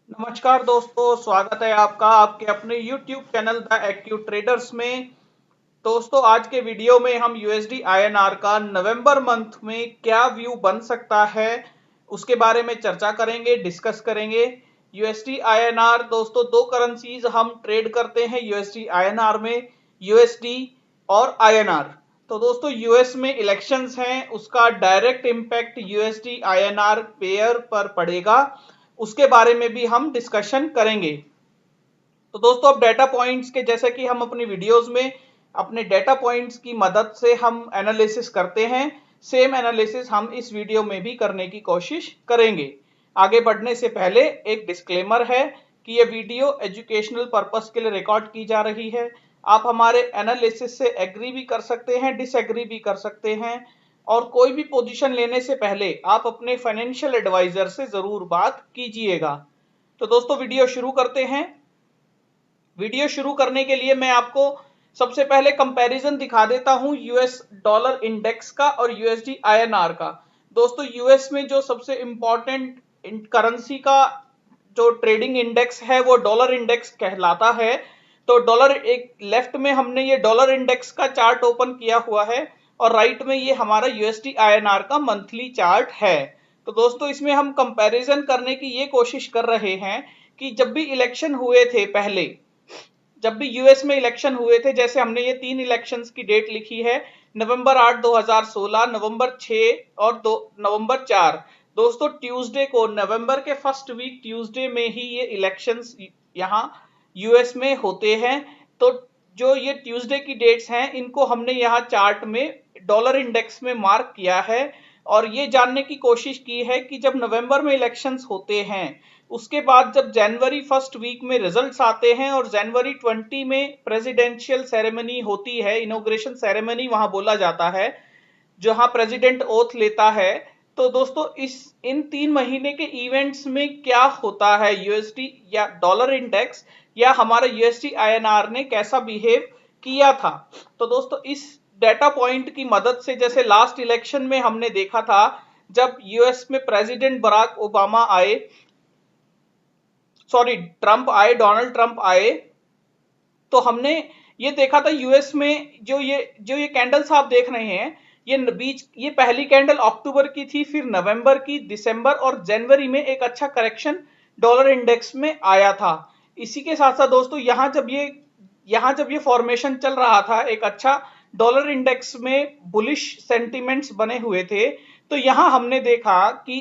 नमस्कार दोस्तों, स्वागत है आपका आपके अपने YouTube channel the AQ traders में। दोस्तों, आज के वीडियो में हम यूएसडी आईएनआर का नवंबर मंथ में क्या व्यू बन सकता है उसके बारे में चर्चा करेंगे, डिस्कस करेंगे। यूएसडी आईएनआर दोस्तों, दो करेंसीज हम ट्रेड करते हैं यूएसडी आईएनआर में, यूएसडी और आईएनआर। तो दोस्तों, यूएस में इलेक्शंस हैं, उसका direct impact USD INR pair पर पड़ेगा, उसके बारे में भी हम डिस्कशन करेंगे। तो दोस्तों, अब डेटा पॉइंट्स के जैसे कि हम अपनी वीडियोस में अपने डेटा पॉइंट्स की मदद से हम एनालिसिस करते हैं, सेम एनालिसिस हम इस वीडियो में भी करने की कोशिश करेंगे। आगे बढ़ने से पहले एक डिस्क्लेमर है कि ये वीडियो एजुकेशनल पर्पस के लिए रिकॉर्ड की जा रही है। आप हमारे एनालिसिस से एग्री भी कर सकते हैं, डिसएग्री भी कर सकते हैं, और कोई भी पोजीशन लेने से पहले आप अपने फाइनेंशियल एडवाइजर से जरूर बात कीजिएगा। तो दोस्तों, वीडियो शुरू करते हैं। वीडियो शुरू करने के लिए मैं आपको सबसे पहले कंपैरिजन दिखा देता हूं यूएस डॉलर इंडेक्स का और यूएसडी आईएनआर का। दोस्तों, यूएस में जो सबसे इंपॉर्टेंट करेंसी का जो ट्रेडिंग इंडेक्स है वो डॉलर इंडेक्स कहलाता है। तो डॉलर एक लेफ्ट में हमने ये डॉलर इंडेक्स का चार्ट ओपन किया हुआ है और राइट में ये हमारा यूएसडी आईएनआर का मंथली चार्ट है। तो दोस्तों, इसमें हम कंपैरिजन करने की ये कोशिश कर रहे हैं कि जब भी इलेक्शन हुए थे पहले, जब भी यूएस में इलेक्शन हुए थे, जैसे हमने ये तीन इलेक्शंस की डेट लिखी है, नवंबर 8 2016, नवंबर 6 और नवंबर 4। दोस्तों, ट्यूसडे को नवंबर के फर्स्ट वीक ट्यूसडे में ही ये इलेक्शंस यहाँ यूएस में होते हैं। तो जो ये ट्यूसडे की डेट्स हैं, इनको हमने यहाँ चार्ट में डॉलर इंडेक्स में मार्क किया है और ये जानने की कोशिश की है कि जब नवंबर में इलेक्शंस होते हैं, उसके बाद जब जनवरी फर्स्ट वीक में रिजल्ट्स आते हैं और जनवरी 20 में प्रेसिडेंशियल सेरेमनी होती है, इनॉग्रेशन सेरेमनी वहां बोला जाता है, जहां प्रेसिडेंट ओथ लेता है। तो दोस्तों, इस इन 3 महीने के इवेंट्स में क्या होता है, यूएसडी या डॉलर इंडेक्स या हमारा यूएसडी आईएनआर ने कैसा बिहेव किया था। तो दोस्तों, इस डेटा पॉइंट की मदद से, जैसे लास्ट इलेक्शन में हमने देखा था, जब यूएस में प्रेसिडेंट बराक ओबामा आए, सॉरी ट्रंप आए, डोनाल्ड ट्रंप आए, तो हमने ये देखा था यूएस में जो ये कैंडल्स आप देख रहे हैं, ये पहली कैंडल अक्टूबर की थी, फिर नवंबर की, दिसंबर और जनवरी में एक अच्छा करेक्शन डॉलर इंडेक्स में आया था। इसी के साथ साथ दोस्तों, यहाँ जब ये फॉर्मेशन चल रहा था, एक अच्छा डॉलर इंडेक्स में बुलिश सेंटिमेंट्स बने हुए थे। तो यहाँ हमने देखा कि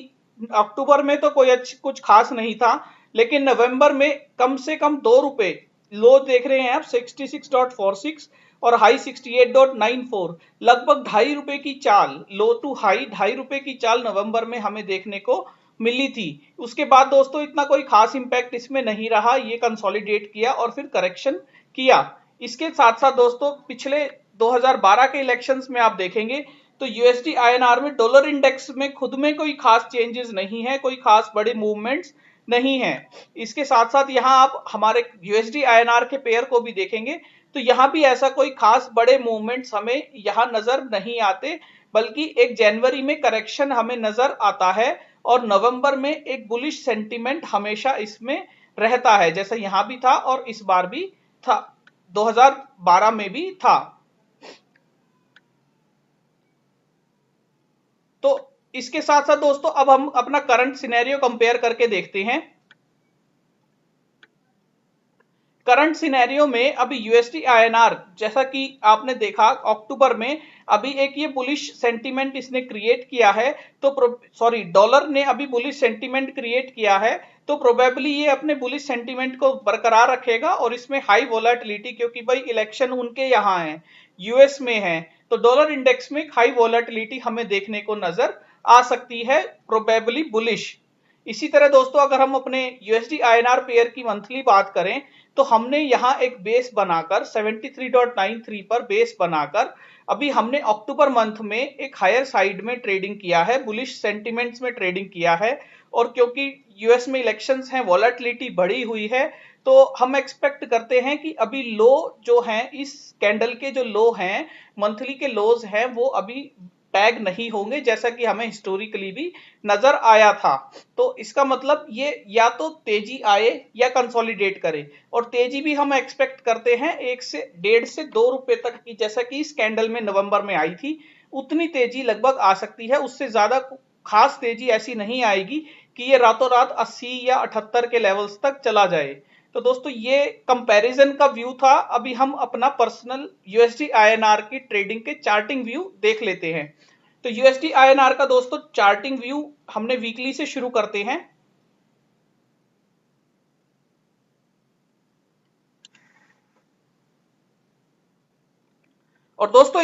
अक्टूबर में तो कुछ खास नहीं था, लेकिन नवंबर में कम से कम 2 रुपए लो देख रहे हैं आप, 66.46 और हाई 68.94, लगभग 2.5 रुपए की चाल, लो टू हाई 2.5 रुपए की चाल नवंबर में हमें देखने को मिली थी। उसके बाद दोस्तों, इतना कोई खास इंपैक्ट इसमें नहीं रहा, ये कंसोलिडेट किया और फिर करेक्शन किया। इसके साथ साथ दोस्तों, पिछले 2012 के इलेक्शंस में आप देखेंगे तो यूएसडी आईएनआर में डॉलर इंडेक्स में खुद में कोई खास चेंजेस नहीं है, कोई खास बड़े मूवमेंट्स नहीं है। इसके साथ साथ यहाँ आप हमारे यूएसडी आईएनआर के पेयर को भी देखेंगे तो यहाँ भी ऐसा कोई खास बड़े मूवमेंट्स हमें यहाँ नजर नहीं आते, बल्कि एक जनवरी में करेक्शन हमें नजर आता है और नवंबर में एक बुलिश सेंटीमेंट हमेशा इसमें रहता है, जैसा यहाँ भी था और इस बार भी था, 2012 में भी था। तो इसके साथ साथ दोस्तों, अब हम अपना करंट सिनेरियो कंपेयर करके देखते हैं। करंट सिनेरियो में अभी यूएसडी आईएनआर, जैसा कि आपने देखा अक्टूबर में, अभी एक ये बुलिश सेंटीमेंट इसने क्रिएट किया है, तो सॉरी डॉलर ने अभी बुलिश सेंटीमेंट क्रिएट किया है, तो प्रोबेबली ये अपने बुलिश सेंटीमेंट को बरकरार रखेगा और इसमें हाई वोलेटिलिटी, क्योंकि भाई इलेक्शन उनके यहाँ है, यूएस में है, तो डॉलर इंडेक्स में हाई वोलेटिलिटी हमें देखने को नजर आ सकती है, प्रोबेबली बुलिश। इसी तरह दोस्तों, अगर हम अपने यूएसडी आईएनआर पेयर की मंथली बात करें, तो हमने यहाँ एक बेस बनाकर 73.93 पर बेस बनाकर अभी हमने अक्टूबर मंथ में एक हायर साइड में ट्रेडिंग किया है, बुलिश सेंटिमेंट्स में ट्रेडिंग किया है। और क्योंकि यूएस में इलेक्शंस हैं, वॉलेटिलिटी बढ़ी हुई है, तो हम एक्सपेक्ट करते हैं कि अभी लो जो हैं, इस कैंडल के जो लो हैं, मंथली के लोज हैं, वो अभी टैग नहीं होंगे, जैसा कि हमें हिस्टोरिकली भी नजर आया था। तो इसका मतलब ये या तो तेजी आए या कंसोलिडेट करे, और तेजी भी हम एक्सपेक्ट करते हैं 1 से 1.5 से 2 रुपए तक की, जैसा कि इस कैंडल में नवंबर में आई थी, उतनी तेजी लगभग आ सकती है। उससे ज्यादा खास तेजी ऐसी नहीं आएगी कि ये रातों रात 80 या 78 के लेवल्स तक चला जाए। तो दोस्तों ये कंपैरिजन का व्यू था। अभी हम अपना पर्सनल यूएसडी आईएनआर की ट्रेडिंग के चार्टिंग व्यू देख लेते हैं। तो यूएसडी आईएनआर का दोस्तों चार्टिंग व्यू हमने वीकली से शुरू करते हैं। और दोस्तों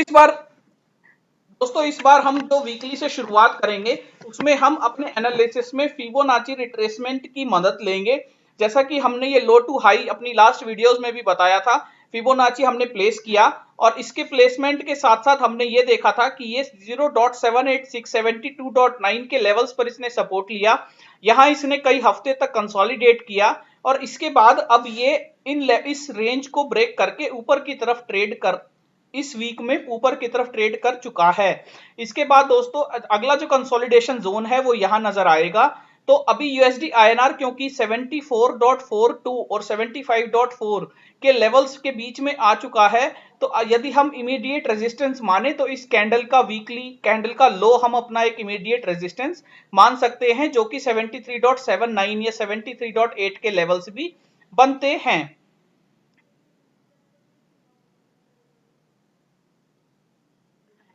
इस बार हम जो वीकली से शुरुआत करेंगे उसमें हम अपने एनालिसिस में फिबोनाची रिट्रेसमेंट की मदद लेंगे। जैसा कि हमने ये लो टू हाई अपनी लास्ट वीडियोस में भी बताया था, फिबोनाची हमने प्लेस किया, और इसके प्लेसमेंट के साथ साथ हमने ये देखा था कि ये 0.78672.9 के लेवल्स पर इसने सपोर्ट लिया। यहां इसने कई हफ्ते तक कंसोलिडेट किया, और इसके बाद अब ये इस रेंज को ब्रेक करके ऊपर की तरफ ट्रेड कर इस वीक में ऊपर की तरफ ट्रेड कर चुका है। इसके बाद दोस्तों अगला जो कंसोलिडेशन जोन है वो यहां नजर आएगा। तो अभी यूएसडी आईएनआर क्योंकि 74.42 और 75.4 के लेवल्स के बीच में आ चुका है, तो यदि हम इमीडिएट रेजिस्टेंस माने तो इस कैंडल का वीकली कैंडल का लो हम अपना एक इमीडिएट रेजिस्टेंस मान सकते हैं, जो कि 73.79 या 73.8 के लेवल्स भी बनते हैं।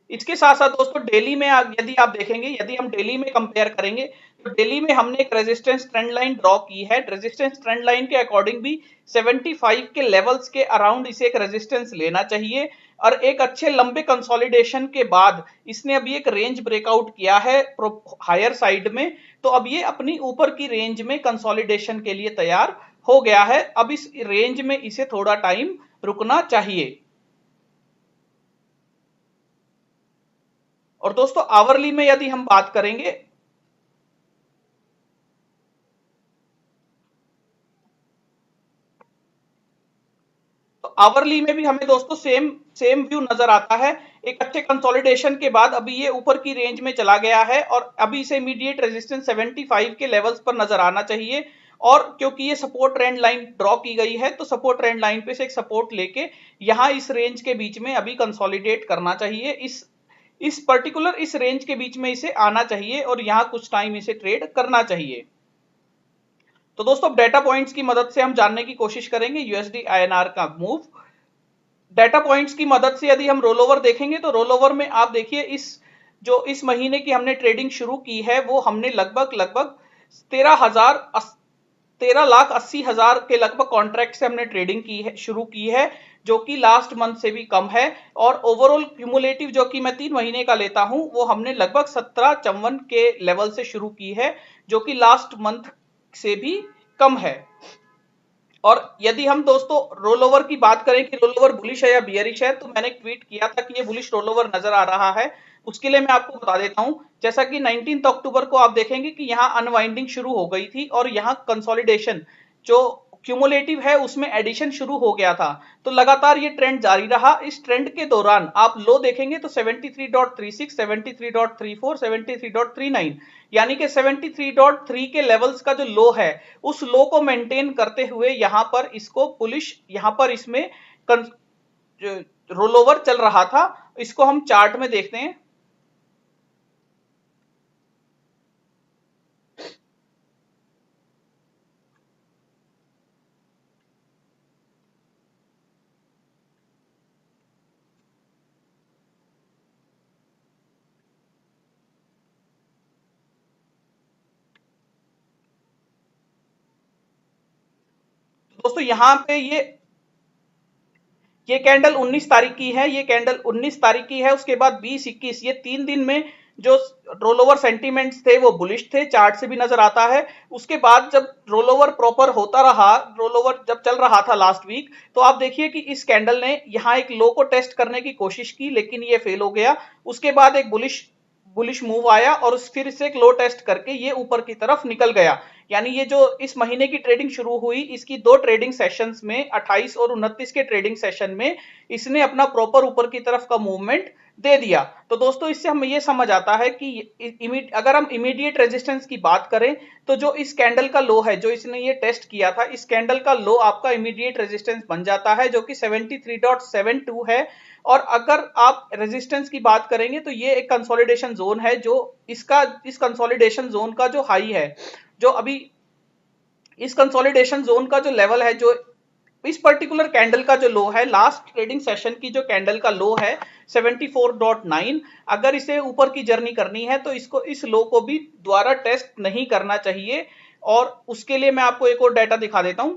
इसके साथ साथ दोस्तों डेली में यदि आप देखेंगे, यदि हम डेली में कंपेयर करेंगे, तो डेली में हमने एक रेजिस्टेंस ट्रेंड लाइन ड्रॉ की है। रेजिस्टेंस ट्रेंड लाइन के अकॉर्डिंग भी 75 के लेवल्स के अराउंड इसे एक रेजिस्टेंस लेना चाहिए, और एक अच्छे लंबे कंसोलिडेशन के बाद इसने अभी एक रेंज ब्रेकआउट किया है हायर साइड में। तो अब ये अपनी ऊपर की रेंज में कंसोलिडेशन के लिए तैयार हो गया है। अब इस रेंज में इसे थोड़ा टाइम रुकना चाहिए। और दोस्तों आवरली में यदि हम बात करेंगे, तो आवरली में भी हमें दोस्तों सेम सेम व्यू नजर आता है। एक अच्छे कंसोलिडेशन के बाद अभी ये ऊपर की रेंज में चला गया है, और अभी इसे इमीडिएट रेजिस्टेंस 75 के लेवल्स पर नजर आना चाहिए। और क्योंकि ये सपोर्ट ट्रेंड लाइन ड्रॉ की गई है, तो सपोर्ट ट्रेंड लाइन पे से एक सपोर्ट लेके यहां इस रेंज के बीच में अभी कंसोलिडेट करना चाहिए। इस पर्टिकुलर इस रेंज के बीच में इसे आना चाहिए, और यहां कुछ टाइम इसे ट्रेड करना चाहिए। तो दोस्तों डेटा पॉइंट्स की मदद से हम जानने की कोशिश करेंगे यूएसडी आईएनआर का मूव। डेटा पॉइंट्स की मदद से यदि हम रोल ओवर देखेंगे, तो रोल ओवर में आप देखिए इस महीने की हमने ट्रेडिंग शुरू की है, वो हमने लगभग लगभग 13 लाख 80 हजार के लगभग कॉन्ट्रैक्ट से हमने ट्रेडिंग की है, शुरू की है, जो कि लास्ट मंथ से भी कम है। और ओवरऑल क्यूमुलेटिव जो कि मैं 3 महीने का लेता हूं, वो हमने लगभग 1754 के लेवल से शुरू की है, जो कि लास्ट मंथ से भी कम है। और यदि हम दोस्तों रोल ओवर की बात करें कि रोल ओवर बुलिश है या बियरिश है, तो मैंने ट्वीट किया था कि ये बुलिश रोल ओवर नजर आ रहा है। उसके लिए मैं आपको बता देता हूं, जैसा कि 19 अक्टूबर को आप देखेंगे कि यहां अनवाइंडिंग शुरू हो गई थी, और यहां कंसोलिडेशन जो क्यूमुलेटिव है उसमें एडिशन शुरू हो गया था। तो लगातार ये ट्रेंड जारी रहा। इस ट्रेंड के दौरान आप लो देखेंगे तो 73.36, 73.34, 73.39, यानी कि 73.3 के लेवल्स का जो लो है, उस लो को मेंटेन करते हुए यहां पर इसको बुलिश, यहां पर इसमें रोल ओवर चल रहा था। इसको हम चार्ट में देखते हैं। दोस्तों यहाँ पे ये कैंडल 19 तारीख की है, ये कैंडल 19 तारीख की है। उसके बाद 20, 21, ये 3 दिन में जो रोल ओवर सेंटीमेंट्स थे वो बुलिश थे, चार्ट से भी नजर आता है। उसके बाद जब रोल ओवर प्रॉपर होता रहा, रोल ओवर जब चल रहा था लास्ट वीक, तो आप देखिए कि इस कैंडल ने यहाँ एक लो को टेस्ट करने की कोशिश की, लेकिन ये फेल हो गया। उसके बाद एक बुलिश बुलिश मूव आया, और फिर से एक लो टेस्ट करके ये ऊपर की तरफ निकल गया। यानी ये जो इस महीने की ट्रेडिंग शुरू हुई, इसकी 2 ट्रेडिंग सेशंस में 28 और 29 के ट्रेडिंग सेशन में इसने अपना प्रॉपर ऊपर की तरफ का मूवमेंट दे दिया। तो दोस्तों इससे हमें ये समझ आता है कि अगर हम इमीडिएट रेजिस्टेंस की बात करें तो जो इस कैंडल का लो है, जो इसने ये टेस्ट किया था, इस कैंडल का लो आपका इमीडिएट रेजिस्टेंस बन जाता है, जो कि 73.72 है। और अगर आप रेजिस्टेंस की बात करेंगे तो ये एक कंसोलिडेशन जोन है, जो इस कंसोलिडेशन जोन का जो हाई है, जो अभी इस कंसोलिडेशन जोन का जो लेवल है, जो इस पर्टिकुलर कैंडल का जो लो है, लास्ट ट्रेडिंग सेशन की जो कैंडल का लो है 74.9, अगर इसे ऊपर की जर्नी करनी है तो इसको इस लो को भी दोबारा टेस्ट नहीं करना चाहिए। और उसके लिए मैं आपको एक और डाटा दिखा देता हूं।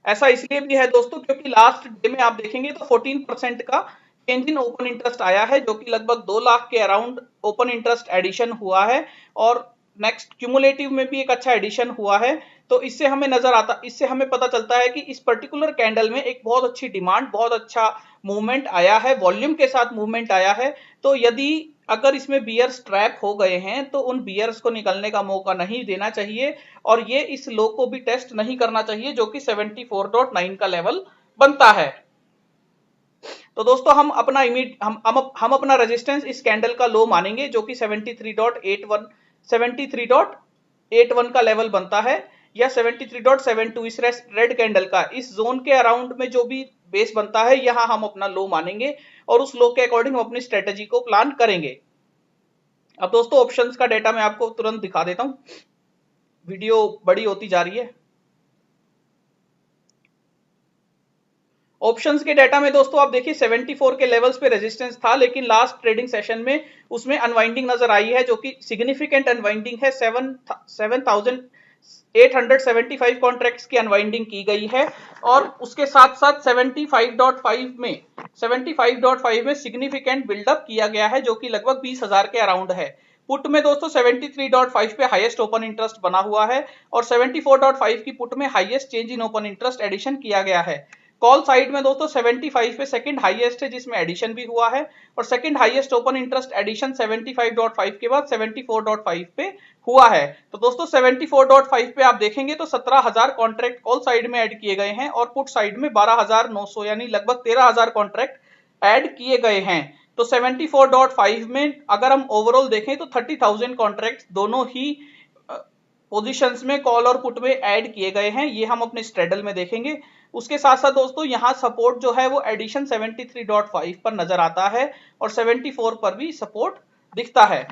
ऐसा इसलिए भी है दोस्तों क्योंकि लास्ट डे में आप देखेंगे तो 14% का चेंज इन ओपन इंटरेस्ट आया है, जो कि लगभग 2 लाख के अराउंड ओपन इंटरेस्ट एडिशन हुआ है। और नेक्स्ट क्यूमुलेटिव में भी एक अच्छा एडिशन हुआ है। तो इससे हमें पता चलता है कि इस पर्टिकुलर कैंडल में एक बहुत अच्छी डिमांड, बहुत अच्छा मूवमेंट आया है, वॉल्यूम के साथ मूवमेंट आया है। तो यदि अगर इसमें बियर्स ट्रैप हो गए हैं तो उन बियर्स को निकलने का मौका नहीं देना चाहिए, और ये इस लो को भी टेस्ट नहीं करना चाहिए, जो कि 74.9 का लेवल बनता है। तो दोस्तों हम अपना रेजिस्टेंस इस कैंडल का लो मानेंगे, जो कि 73.81 का लेवल बनता है, या 73.72 इस रेड कैंडल का इस जोन के अराउंड में जो भी बेस बनता है, यहां हम अपना लो मानेंगे और उस लो के अकॉर्डिंग हम अपनी स्ट्रेटेजी को प्लान करेंगे। अब दोस्तों ऑप्शंस का डेटा मैं आपको तुरंत दिखा देता हूं, वीडियो बड़ी होती जा रही है। ऑप्शंस के डेटा में दोस्तों आप देखिए 74 के लेवल्स पे रेजिस्टेंस था, लेकिन लास्ट ट्रेडिंग सेशन में उसमें अनवाइंडिंग नजर आई है, जो कि सिग्निफिकेंट अनवाइंडिंग है। 7875 कॉन्ट्रैक्ट्स की अनवाइंडिंग की गई है। और उसके साथ साथ 75.5 में सिग्निफिकेंट बिल्डअप किया गया है, जो कि लगभग 20,000 के अराउंड है। पुट में दोस्तों 73.5 पे हाईएस्ट ओपन इंटरेस्ट बना हुआ है, और 74.5 की पुट में highest change in open interest addition किया गया है। कॉल साइड में दोस्तों 75 पे सेकंड हाईएस्ट है, जिसमें एडिशन भी हुआ है, और second highest open interest addition 75.5 के बाद 74.5 पे हुआ है। तो दोस्तों 74.5 पे आप देखेंगे तो 17,000 कॉन्ट्रैक्ट कॉल साइड में ऐड किए गए हैं, और पुट साइड में 12,900 यानी लगभग 13,000 कॉन्ट्रैक्ट ऐड किए गए हैं। तो 74.5 में अगर हम ओवरऑल देखें तो 30,000 कॉन्ट्रैक्ट दोनों ही पोजीशंस में कॉल और पुट में ऐड किए गए हैं, ये हम अपने स्ट्रेडल में देखेंगे। उसके साथ साथ दोस्तों यहाँ सपोर्ट जो है वो एडिशन 73.5 पर नजर आता है, और 74 पर भी सपोर्ट दिखता है।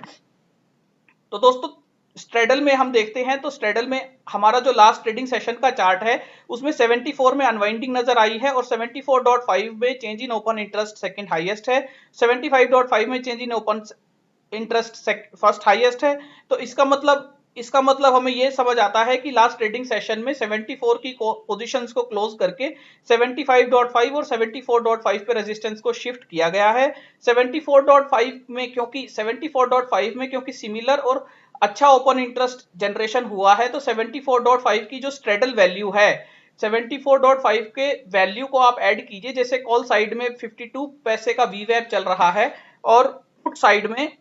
तो दोस्तों स्ट्रेडल में हम देखते हैं तो स्ट्रेडल में हमारा जो लास्ट ट्रेडिंग सेशन का चार्ट है उसमें 74 में अनवाइंडिंग नजर आई है, और 74.5 में change in open interest second highest है, 75.5 में change in open interest first highest है। तो इसका मतलब हमें यह समझ आता है कि लास्ट ट्रेडिंग सेशन में 74 की पोजीशंस को क्लोज करके 75.5 और 74.5 पे रेजिस्टेंस को शिफ्ट किया गया है। 74.5 में क्योंकि सिमिलर और अच्छा ओपन इंटरेस्ट जनरेशन हुआ है, तो 74.5 की जो स्ट्रेडल वैल्यू है, 74.5 के वैल्यू को आप ऐड कीजिए। जैसे कॉल साइड में 52 पैसे का वीवैप चल रहा है, और पुट साइड में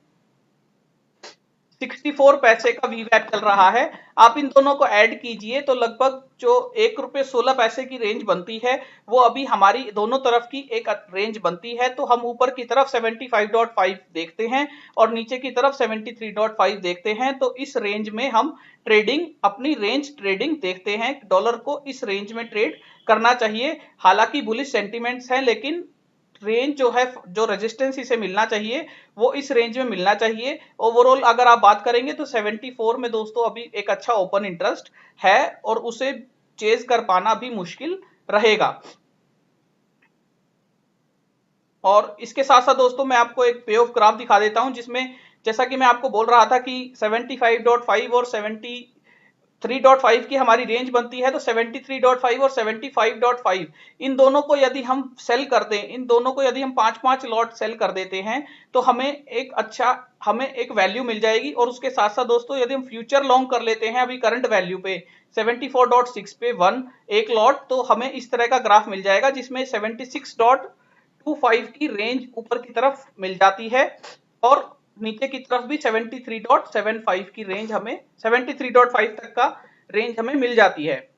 64 पैसे का वीवैप चल रहा है, आप इन दोनों को ऐड कीजिए तो लगभग जो 1 रुपए 16 पैसे की रेंज बनती है, वो अभी हमारी दोनों तरफ की एक रेंज बनती है। तो हम ऊपर की तरफ 75.5 देखते हैं और नीचे की तरफ 73.5 देखते हैं। तो इस रेंज में हम अपनी रेंज ट्रेडिंग देखते हैं, डॉलर को इस रेंज में ट्रेड करना चाहिए। हालांकि बुलिश सेंटिमेंट्स हैं, लेकिन रेंज जो है, जो रेजिस्टेंस इसे मिलना चाहिए वो इस रेंज में मिलना चाहिए। ओवरऑल अगर आप बात करेंगे तो 74 में दोस्तों अभी एक अच्छा ओपन इंटरेस्ट है, और उसे चेज कर पाना भी मुश्किल रहेगा। और इसके साथ साथ दोस्तों मैं आपको एक पे ऑफ ग्राफ दिखा देता हूं, जिसमें जैसा कि मैं आपको बोल रहा था कि 75.5 और 73.5 की हमारी रेंज बनती है, तो 73.5 और 75.5 इन दोनों को यदि हम सेल कर दें, इन दोनों को यदि हम 5-5 लॉट सेल कर देते हैं तो हमें एक वैल्यू मिल जाएगी। और उसके साथ साथ दोस्तों यदि हम फ्यूचर लॉन्ग कर लेते हैं अभी करंट वैल्यू पे 74.6 पे एक लॉट, तो हमें इस तरह का ग्राफ मिल जाएगा, जिसमें 76.25 की रेंज ऊपर की तरफ मिल जाती है। और नीचे की तरफ भी 73.75 की रेंज हमें 73.5 तक का रेंज हमें मिल जाती है।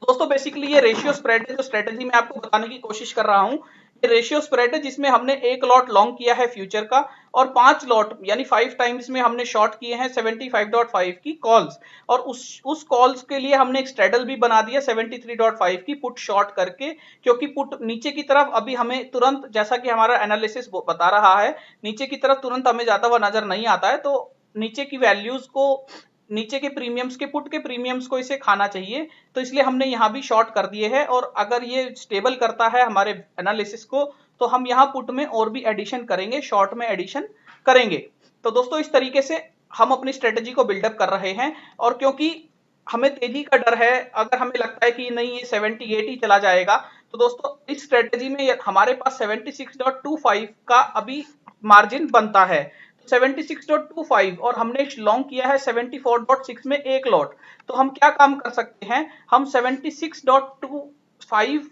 दोस्तों बेसिकली ये रेशियो स्प्रेड है जो स्ट्रेटेजी मैं आपको बताने की कोशिश कर रहा हूं। ये रेशियो स्प्रेड है जिसमें हमने एक लॉट लॉन्ग किया है फ्यूचर का और 5 लॉट यानी 5 टाइम्स में हमने शॉर्ट किए हैं 75.5 की कॉल्स और उस कॉल्स के लिए हमने एक स्ट्रेडल भी बना दिया 73.5 की पुट शॉर्ट करके, क्योंकि पुट नीचे की तरफ अभी हमें तुरंत, जैसा कि हमारा एनालिसिस बता रहा है, नीचे की तरफ तुरंत हमें जाता हुआ नजर नहीं आता है। तो नीचे की वैल्यूज को, नीचे के प्रीमियम्स के पुट के प्रीमियम्स को इसे खाना चाहिए, तो इसलिए हमने यहां भी शॉर्ट कर दिए हैं। और अगर ये स्टेबल करता है हमारे एनालिसिस को तो हम यहां पुट में और भी एडिशन करेंगे, शॉर्ट में एडिशन करेंगे। तो दोस्तों इस तरीके से हम अपनी स्ट्रेटेजी को बिल्डअप कर रहे हैं। और क्योंकि हमें तेजी का डर है, अगर हमें लगता है कि नहीं ये 78 ही चला जाएगा, तो दोस्तों इस स्ट्रेटेजी में हमारे पास 76.25 का अभी मार्जिन बनता है। 76.25 और हमने लॉन्ग किया है 74.6 में एक लॉट। तो हम क्या काम कर सकते हैं, हम 76.25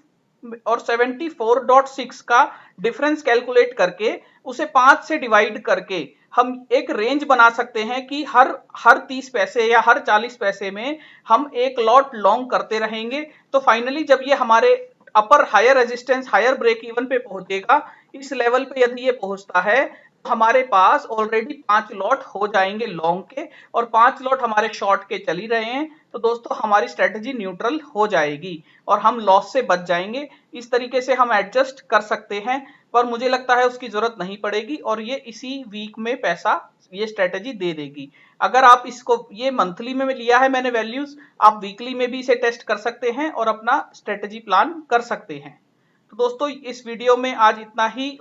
और 74.6 का डिफरेंस कैलकुलेट करके उसे 5 से डिवाइड करके हम एक रेंज बना सकते हैं कि हर 30 पैसे या हर 40 पैसे में हम एक लॉट लॉन्ग करते रहेंगे। तो फाइनली जब ये हमारे upper higher resistance higher break even पे पहुंचेगा, इस लेवल पे यदि ये पहुंचता है, तो हमारे पास ऑलरेडी 5 लॉट हो जाएंगे लॉन्ग के और 5 लॉट हमारे शॉर्ट के चल ही रहे हैं। तो दोस्तों हमारी स्ट्रेटेजी न्यूट्रल हो जाएगी और हम लॉस से बच जाएंगे। इस तरीके से हम एडजस्ट कर सकते हैं, पर मुझे लगता है उसकी जरूरत नहीं पड़ेगी और ये इसी वीक में पैसा ये स्ट्रेटेजी दे देगी। अगर आप इसको, ये मंथली में लिया है मैंने वैल्यूज, आप वीकली में भी इसे टेस्ट कर सकते हैं और अपना स्ट्रेटेजी प्लान कर सकते हैं। तो दोस्तों इस वीडियो में आज इतना ही।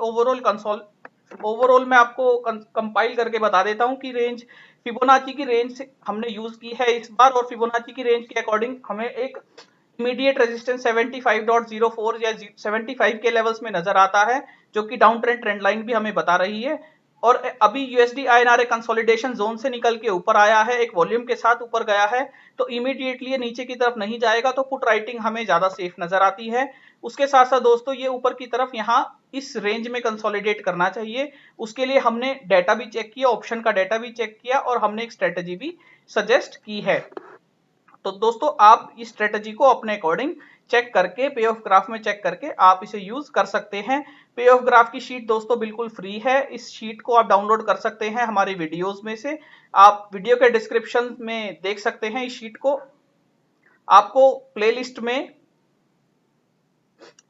ओवरऑल मैं आपको कंपाइल करके बता देता हूं कि रेंज फिबोनाची की रेंज हमने यूज की है इस बार, और फिबोनाची की रेंज के अकॉर्डिंग हमें एक इमीडिएट रेजिस्टेंस 75.04 या 75 के लेवल्स में नजर आता है, जो कि डाउन ट्रेंड लाइन भी हमें बता रही है। और अभी यूएसडी आईएनआर कंसोलिडेशन जोन से निकल के ऊपर आया है, एक वॉल्यूम के साथ ऊपर गया है, तो इमीडिएटली नीचे की तरफ नहीं जाएगा, तो पुट राइटिंग हमें ज्यादा सेफ नजर आती है। उसके साथ साथ दोस्तों ये ऊपर की तरफ यहाँ इस रेंज में कंसोलिडेट करना चाहिए, उसके लिए हमने डेटा भी चेक किया, ऑप्शन का डेटा भी चेक किया और हमने एक स्ट्रेटेजी भी सजेस्ट की है। तो दोस्तों आप इस स्ट्रेटेजी को अपने अकॉर्डिंग चेक करके, पे ऑफ ग्राफ में चेक करके आप इसे यूज कर सकते हैं। पे ऑफ ग्राफ की शीट दोस्तों बिल्कुल फ्री है, इस शीट को आप डाउनलोड कर सकते हैं हमारी वीडियोस में से। आप वीडियो के डिस्क्रिप्शन में देख सकते हैं इस शीट को। आपको प्लेलिस्ट में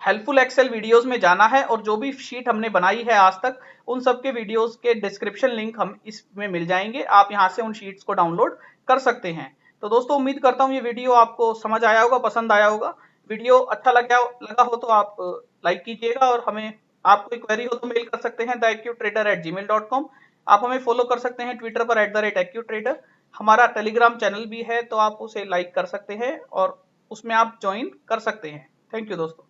हेल्पफुल एक्सेल वीडियोस में जाना है और जो भी शीट हमने बनाई है आज तक, उन सब के वीडियोस के डिस्क्रिप्शन लिंक हम इसमें मिल जाएंगे, आप यहां से उन शीट्स को डाउनलोड कर सकते हैं। तो दोस्तों उम्मीद करता हूं ये वीडियो आपको समझ आया होगा, पसंद आया होगा। वीडियो अच्छा लगा हो तो आप लाइक कीजिएगा और हमें, आपको कोई क्वेरी हो तो मेल कर सकते हैं theaccutrader@gmail.com। आप हमें फॉलो कर सकते हैं ट्विटर पर @accutrader। हमारा टेलीग्राम चैनल भी है, तो आप उसे लाइक कर सकते हैं और उसमें आप ज्वाइन कर सकते हैं। थैंक यू दोस्तों।